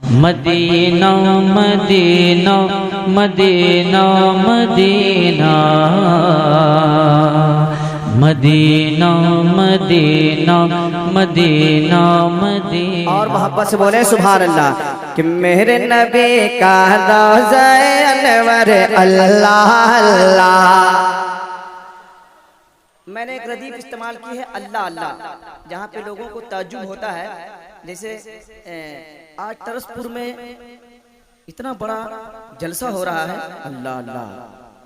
Medina Medina Medina Medina Medina Medina Medina Medina. और मोहब्बत से बोले सुभान अल्लाह कि मेरे नबी का रोज़ा अनवर अल्लाह अल्लाह। मैंने एक रदीफ इस्तेमाल की है अल्लाह अल्लाह, जहाँ पे लोगों को ताज्जुब होता है। जैसे आज तरसपुर में इतना बड़ा जलसा हो रहा है, अल्लाह अल्लाह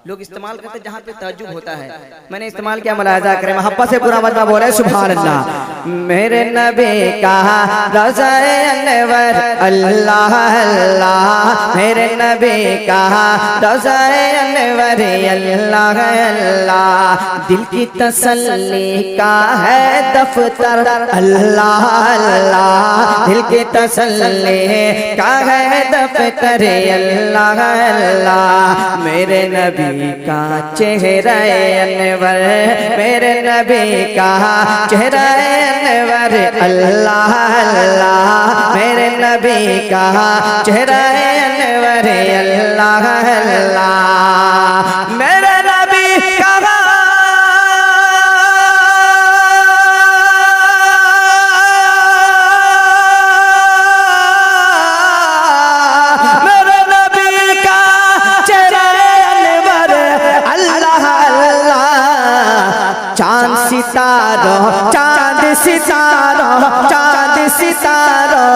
लोग इस्तेमाल करते जहाँ पे ताज्जुब होता है। मैंने इस्तेमाल किया, मुलाहिजा करें, मोहब्बत से पूरा मजमा बोले सुभान अल्लाह। मेरे नबी का रोज़ा अनवर अल्लाह अल्लाह, मेरे नबी का रोज़ा अनवर अल्लाह अल्लाह। दिल की तसल्ली का है दफ्तर अल्लाह अल्लाह, दिल की तसल्ली का है दफ्तर अल्लाह अल्लाह। मेरे नबी का चेहरा अनवर, मेरे नबी का चेहरा अनवर अल्लाह अल्लाह, मेरे नबी का चेहरा अनवर अल्लाह अल्लाह। मेरे नबी का सितारों चांद सितारों चांद सितारों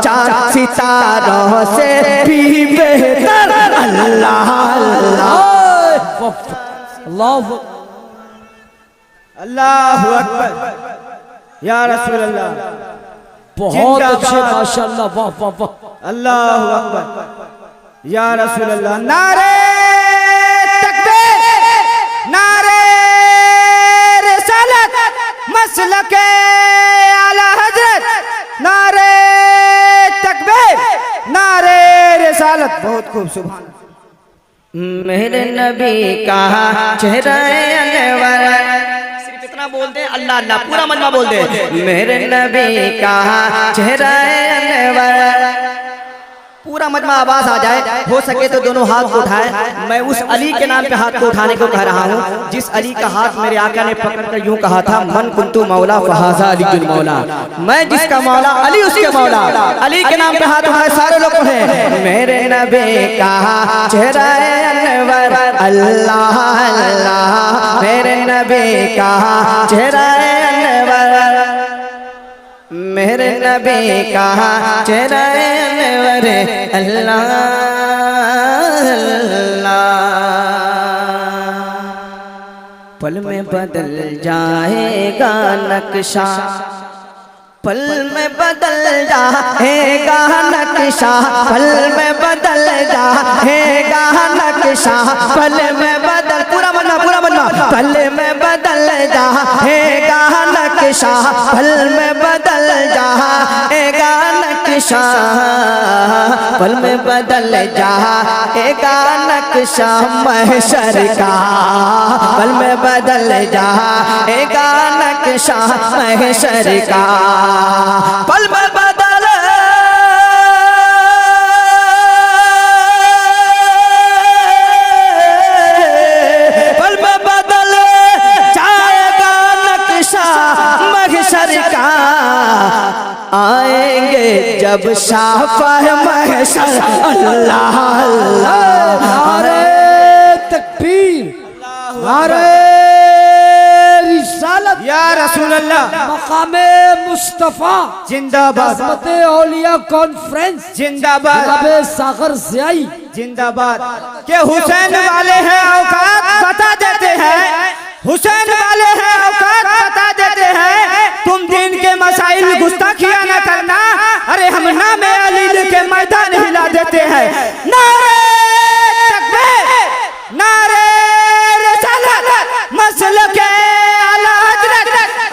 चांद सितारों से भी बेहतर अल्लाह अल्लाह अल्लाह अल्लाह अकबर या रसूल अल्लाह। बहुत अच्छे माशाअल्लाह, वाह वाह वाह, अल्लाह अकबर या रसूल अल्लाह। नारे तकबीर, नारे मसलके आला हजरत, नारे तकबीर, नारे रिसालत। बहुत खूब सुभान। मेरे नबी का चेहरा अनवर, सिर्फ इतना बोल दे अल्लाह अल्लाह, पूरा मजमा बोल दे। मेरे नबी का चेहरा अनवर, पूरा मजमा आवाज आ जाए, हो सके तो दोनों हाथ को उठाए। मैं उस अली के नाम पे हाथ को उठाने को कह रहा हूँ जिस अली का हाथ मेरे आका ने पकड़कर यूं कहा था, मन कुंतु मौला फहाजा अली मौला। मैं जिसका मौला अली उसके मौला। अली के नाम पे हाथ उठाए सारे लोग पढ़े। मेरे नबी का चेहरा अनवर अल्लाह अल्लाह, मेरे नबी का चेहरा अनवर, मेरे नबी का चेहरा अनवर अल्लाह अल्लाह। पल में बदल जाएगा नक्शा, पल में बदल जाएगा नक्शा, पल में बदल जाएगा नक्शा, पल में बदल, पूरा बनना पूरा बनना। पल में बदल जाएगा नक्शा, पल में बदल जाएगा नक्शा, पल में बदल जाएगा नक्शा महशर का, पल में बदल जाएगा नक्शा महशर का। पल में बदल पल में बदल जाएगा नक्शा महशर का। आएंगे जब शाफाह महशर अल्लाह अल्लाह। नारे तकबीर, नारे रिसालत या रसूल अल्लाह। मकामे मुस्तफा जिंदाबाद, अज़मते औलिया कॉन्फ्रेंस जिंदाबाद, जनाबे सागर ज़ियाई जिंदाबाद। के हुसैन वाले हैं औकात बता देते हैं, हुसैन वाले हैं औकात बता देते हैं। तुम दिन के मसाइल गुस्ताखियां न करना, अरे हम नाम अली के मैदान हिला देते हैं। नारे तकबीर, नारे रिसालत, मसलके आला हजरत,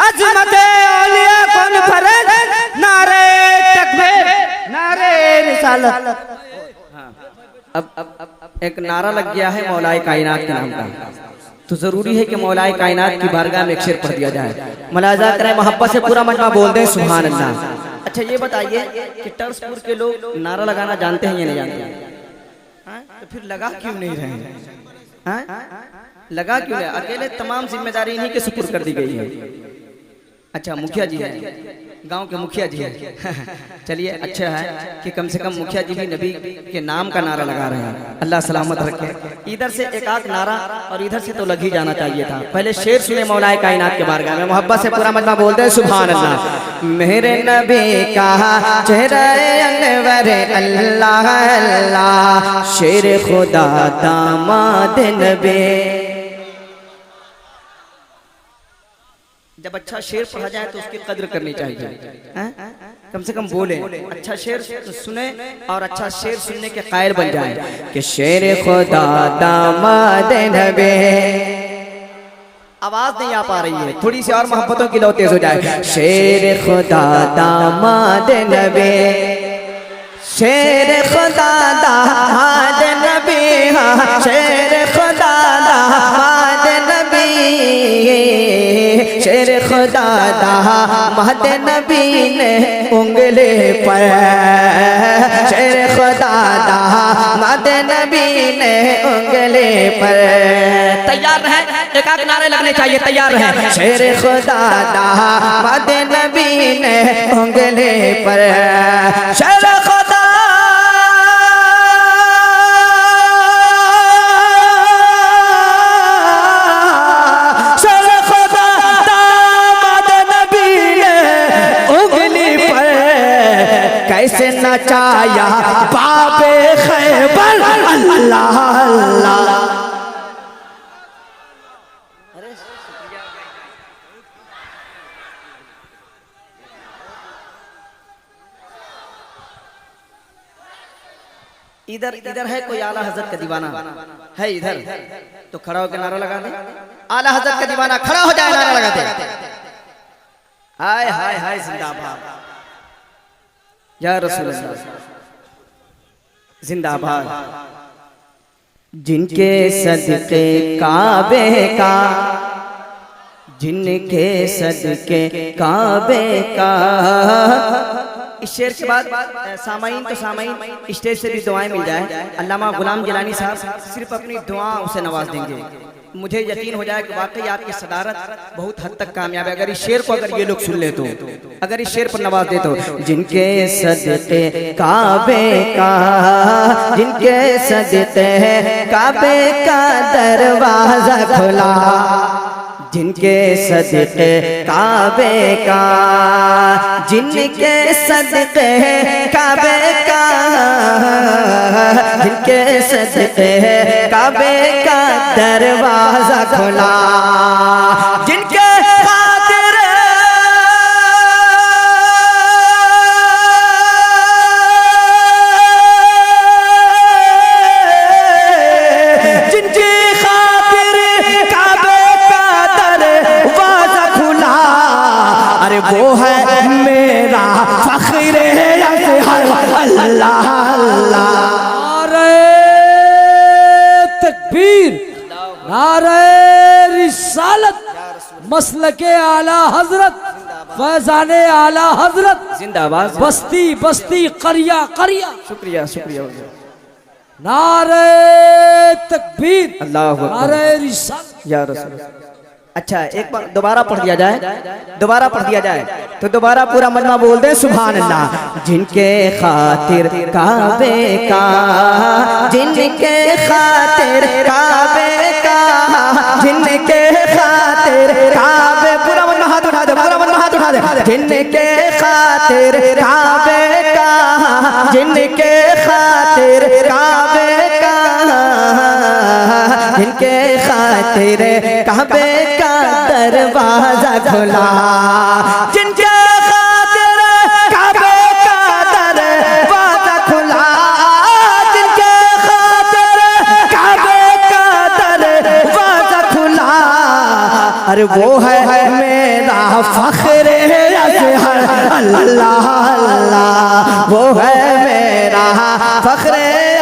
अज़मते औलिया कॉन्फ्रेंस, नारे तकबीर, नारे रिसालत। अब एक नारा लग गया है मौलाए कायनात के नाम का, तो जरूरी है कि मौलाए कायनात की बारगाह में एक शेर पढ़ दिया जाए। मुलाजा करें, मोहब्बत से पूरा मजमा बोल दें सुभान अल्लाह। अच्छा ये बताइए कि टर्सपुर के लोग नारा लगाना जानते हैं या नहीं जानते हैं? हाँ? तो फिर लगा क्यों नहीं रहे हैं? हाँ? लगा क्यों नहीं? अकेले तमाम जिम्मेदारी इन्हीं के सुपुर्द कर दी गई है। अच्छा मुखिया जी हैं, गांव के मुखिया जी हैं। चलिए अच्छा है कि कम से कम मुखिया जी भी नबी के नाम का नारा लगा रहे हैं। अल्लाह सलामत रखे। इधर से एक आध नारा और इधर से तो लग ही जाना चाहिए था। पहले शेर सुने मौलाए कायनात के बारगाह में, मोहब्बत से पूरा मजमा बोलते हैं सुभान अल्लाह। मेरे नबी का चेहरा अनवर अल्लाह अल्लाह, शेर खुदा दामाद नबी। जब अच्छा शेर पढ़ा जाए तो उसकी कद्र करनी चाहिए। कम से कम बोले, अच्छा शेर सुने और अच्छा शेर सुनने के कायल बन जाए कि शेर खुदा दामाद नबी। आवाज नहीं आ पा रही है, थोड़ी सी और मोहब्बतों की लो तेज हो जाए। शेर खुदा दामाद नबी, शेर खुदा दामाद नबी, शेर खुदा दामाद नबी, शेर खुदा दामाद नबी ने उंगली पर, शेर खुदा दामाद नबी ने उंगली पर। तैयार रहे, एक आध नारे लगने चाहिए, तैयार रहे। शेर खुदा दामाद नबी ने उंगली पर, शेर खुदा कैसे नचाया बाबे खैबर अल्लाह अल्लाह। इधर इधर है कोई आला हजरत का दीवाना है इधर, तो खड़ा होकर नारा लगा दे। आला हजरत का दीवाना खड़ा हो जाए, नारा लगा दे। हाय हाय हाय जिंदाबाद या रसूल अल्लाह जिंदाबाद। जिनके सदके काबे का, जिनके सदके काबे का। इस शेर के बाद सामाईन तो सामाईन स्टेज से भी दुआएं मिल जाए। अल्लामा गुलाम गिलानी साहब सिर्फ अपनी दुआओं से नवाज देंगे। मुझे यकीन हो जाए कि वाकई आपकी सदारत बहुत हद तक कामयाब है। अगर इस शेर को अगर ये लोग सुन ले तो, अगर इस शेर पर नवाज दे तो। जिनके सदते काबे का, जिनके सदते काबे का दरवाजा खुला, जिनके सदके काबे का, जिनके सदके काबे का, जिनके सदके काबे का दरवाजा खुला, जिनके खातिर जिनकी खातिर काबे का दरवाजा खुला, अरे वो है मेरा फख्र अल्लाह अल्लाह। तकबीर, नारे रिसालत, मसलके आला हजरत, फैजाने आला हजरत जिंदाबाद। बस्ती बस्ती करिया करिया। शुक्रिया शुक्रिया। नारे तकबीर, अल्लाह अकबर, नारे रिसालत या रसूल। अच्छा एक बार दोबारा पढ़ दिया जाए, दोबारा पढ़ दिया जाए तो दोबारा पूरा मजमा बोल दे सुभान अल्लाह। जिनके खातिर काबे का, जिनके खातिर काबे का, जिनके खातिर काबे, पूरा मजमा हाथ उठा दे, पूरा मजमा हाथ उठा दे। जिनके खातिर काबे का, जिनके खातिर काबे का, जिनके खातिर काबे का दरवाजा खुला, जिनके खातिर काबे का दरवाजा खुला, जिनके खातिर काबे का दरवाजा खुला, अरे वो है मेरा फख्र अज़हर अल्लाह अल्लाह, वो है मेरा फख्र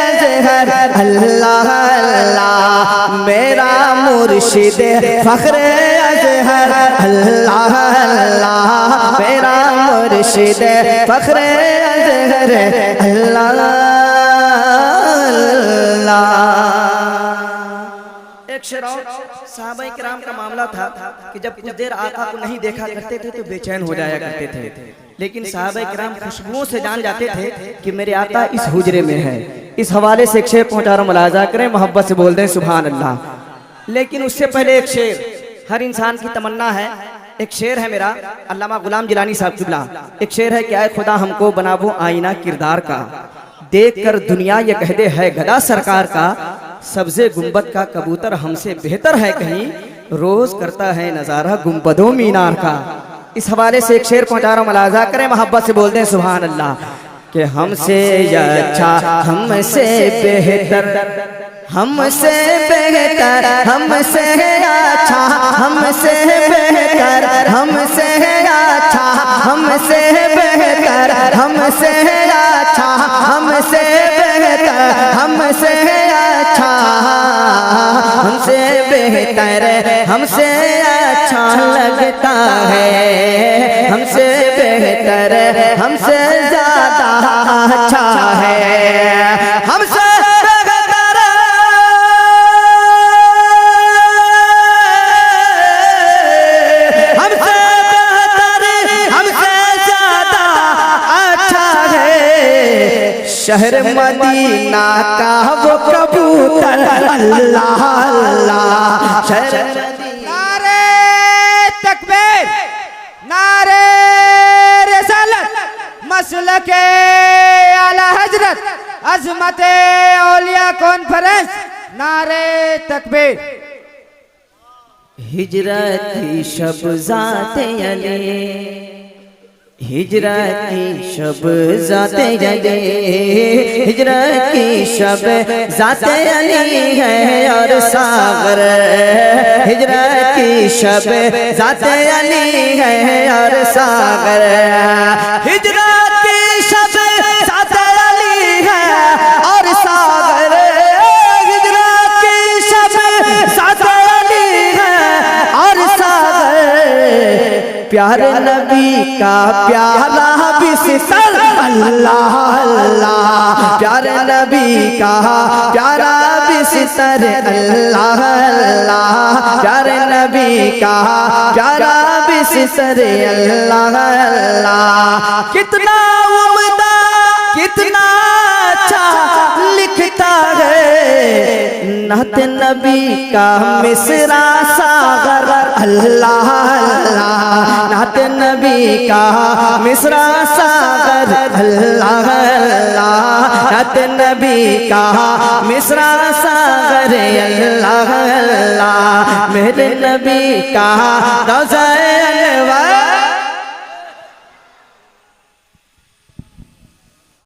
अज़हर अल्लाह अल्लाह, मेरा मुर्शिद फख्र अज़हर अल्लाह अल्लाह, मेरा मुर्शिद फख्रे अज़हर अल्लाह अल्लाह। एक शेर और, सहाबाए किराम का मामला था कि जब कुछ देर आका को नहीं देखा करते थे तो बेचैन हो जाया करते थे, लेकिन सहाबाए किराम खुशबुओं से जान जाते थे कि मेरे आका इस हुजरे में है। इस हवाले से एक शेर पहुंचा रहा हूं, मुलाजा करें, मोहब्बत से बोल दें सुभान अल्लाह। लेकिन उससे पहले एक शेर हर इंसान की तमन्ना है। एक शेर है मेरा, अल्लामा गुलाम जिलानी साहब किबला। एक शेर है कि आए खुदा हमको बना वो आईना किरदार का, देख कर दुनिया ये कह दे है गदा सरकार का, सब्ज़े गुंबद का कबूतर हमसे बेहतर है कहीं, रोज करता है नजारा गुंबदों मीनार का। इस हवाले से एक शेर पहुंचा रहा हूं, मुलाजा करें, मोहब्बत से बोल दें सुभान अल्लाह। कि हमसे अच्छा हमसे बेहतर, हमसे बेहतर हमसे अच्छा, हमसे बेहतर हमसे अच्छा, हमसे बेहतर हमसे अच्छा, हमसे बेहतर हमसे अच्छा, हमसे बेहतर हमसे अच्छा लगता है, हमसे बेहतर हमसे ज्यादा अच्छा है, हमसे शहर मदीना का वो कबूतर अल्लाह अल्लाह। शहर नारे तकबीर, नारे रिसालत, मसलके आला हजरत, अजमत औलिया कॉन्फ्रेंस, नारे तकबीर। हिजरत की शब ज़ाते अली, हिजरत की शब ज़ाते अली, हिजरत की शब ज़ाते अली है और सागर, हिजरत की शब ज़ाते अली है और सागर, हिजरत की शब ज़ाते अली है और सागर, हिजरत की शब ज़ाते अली है और सागर, प्यारे नबी का प्यारा बिस्तर अल्लाह अल्लाह, प्यारे नबी का प्यारा बिस्तर अल्लाह अल्लाह, प्यारे नबी का प्यारा बिस्तर अल्लाह अल्लाह। कितना उम्दा कितना अच्छा लिखता है नात नबी का मिसरा सागर अल्लाह अल्लाह, नात नबी का मिसरा सागर अल्लाह अल्लाह, नात नबी का मिसरा सागर अल्लाह अल्लाह, मेरे नबी का रोज़ा अनवर